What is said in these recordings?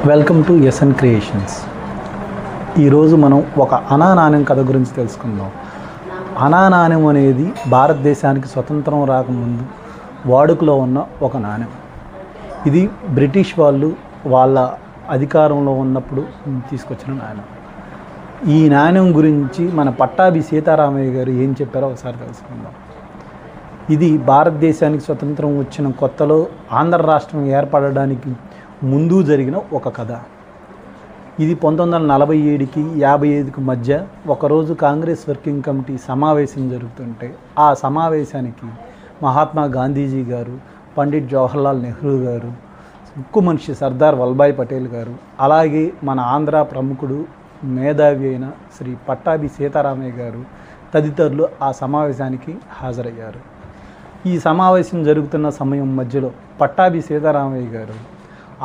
Welcome to SN creations. ఈరోజు మనం ఒక అనా నాణెం కథ గురించి తెలుసుకుందాం. అనా నాణెం అనేది భారతదేశానికి స్వతంత్రం రాకముందు వాడుకలో ఉన్న ఒక నాణెం. ఇది బ్రిటిష్ వాళ్ళు వాళ్ళ అధికారంలో ఉన్నప్పుడు తీసుకొచ్చిన నాణెం. ఈ నాణెం గురించి మన పట్టాభి సీతారామయ్య గారు ఏం చెప్పారో ఒకసారి తెలుసుకుందాం. ఇది భారతదేశానికి స్వతంత్రం వచ్చిన కొత్తలో ఆంధ్ర రాష్ట్రం ఏర్పడడానికి ముందు జరిగిన ఒక కథ. ఇది 1947కి 55కి మధ్య ఒకరోజు కాంగ్రెస్ వర్కింగ్ కమిటీ సమావేశం జరుగుతుంటే ఆ సమావేశానికి మహాత్మా గాంధీజీ గారు, పండిట్ జవహర్లాల్ నెహ్రూ గారు, ఉక్కు మనిషి సర్దార్ వల్లభాయ్ పటేల్ గారు, అలాగే మన ఆంధ్ర ప్రముఖుడు మేధావి అయిన శ్రీ పట్టాభి సీతారామయ్య గారు తదితరులు ఆ సమావేశానికి హాజరయ్యారు. ఈ సమావేశం జరుగుతున్న సమయం మధ్యలో పట్టాభి సీతారామయ్య గారు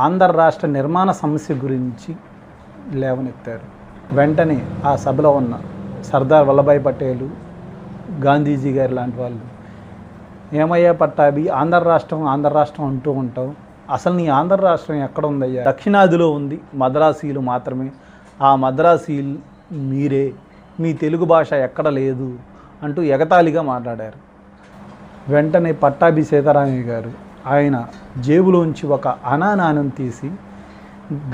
ఆంధ్ర రాష్ట్ర నిర్మాణ సమస్య గురించి లేవనెత్తారు. వెంటనే ఆ సభలో ఉన్న సర్దార్ వల్లభాయ్ పటేలు, గాంధీజీ గారు లాంటి వాళ్ళు, ఏమయ్యా పట్టాభి, ఆంధ్ర రాష్ట్రం అంటూ ఉంటావు, అసలు నీ ఆంధ్ర రాష్ట్రం ఎక్కడ ఉందయ్యా? దక్షిణాదిలో ఉంది, మద్రాసీలు మాత్రమే, ఆ మద్రాసీలు మీరే, మీ తెలుగు భాష ఎక్కడ లేదు అంటూ ఎగతాళిగా మాట్లాడారు. వెంటనే పట్టాభి సీతారామయ్య గారు ఆయన జేబులోంచి ఒక అనా నాణెం తీసి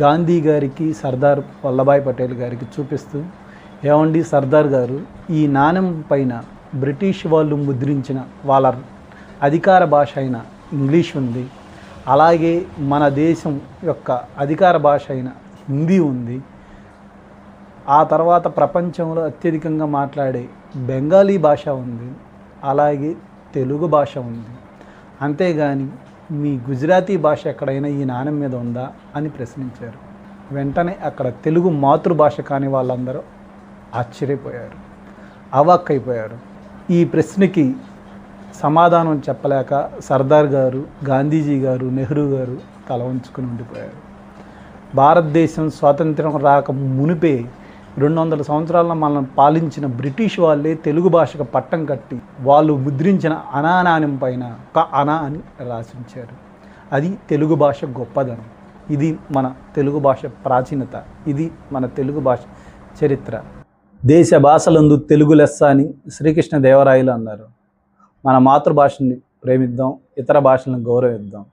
గాంధీ గారికి, సర్దార్ వల్లభాయ్ పటేల్ గారికి చూపిస్తూ, ఏమండి సర్దార్ గారు, ఈ నాణెం పైన బ్రిటిష్ వాళ్ళు ముద్రించిన వాళ్ళ అధికార భాష అయిన ఇంగ్లీష్ ఉంది, అలాగే మన దేశం యొక్క అధికార భాష అయిన హిందీ ఉంది, ఆ తర్వాత ప్రపంచంలో అత్యధికంగా మాట్లాడే బెంగాలీ భాష ఉంది, అలాగే తెలుగు భాష ఉంది, అంతేగాని మీ గుజరాతీ భాష ఎక్కడైనా ఈ నాణెం మీద ఉందా అని ప్రశ్నించారు. వెంటనే అక్కడ తెలుగు మాతృభాష కాని వాళ్ళందరూ ఆశ్చర్యపోయారు, అవాక్కైపోయారు. ఈ ప్రశ్నకి సమాధానం చెప్పలేక సర్దార్ గారు, గాంధీజీ గారు, నెహ్రూ గారు తల వంచుకుని ఉండిపోయారు. భారతదేశం స్వాతంత్రం రాక మునిపే 200 సంవత్సరాలను మనల్ని పాలించిన బ్రిటిష్ వాళ్ళే తెలుగు భాషకు పట్టం కట్టి వాళ్ళు ముద్రించిన అనా నాణెం పైన ఒక అనా అని రాసించారు. అది తెలుగు భాష గొప్పదనం, ఇది మన తెలుగు భాష ప్రాచీనత, ఇది మన తెలుగు భాష చరిత్ర. దేశ భాషలందు తెలుగు లెస్స అని శ్రీకృష్ణదేవరాయలు అన్నారు. మన మాతృభాషని ప్రేమిద్దాం, ఇతర భాషలను గౌరవిద్దాం.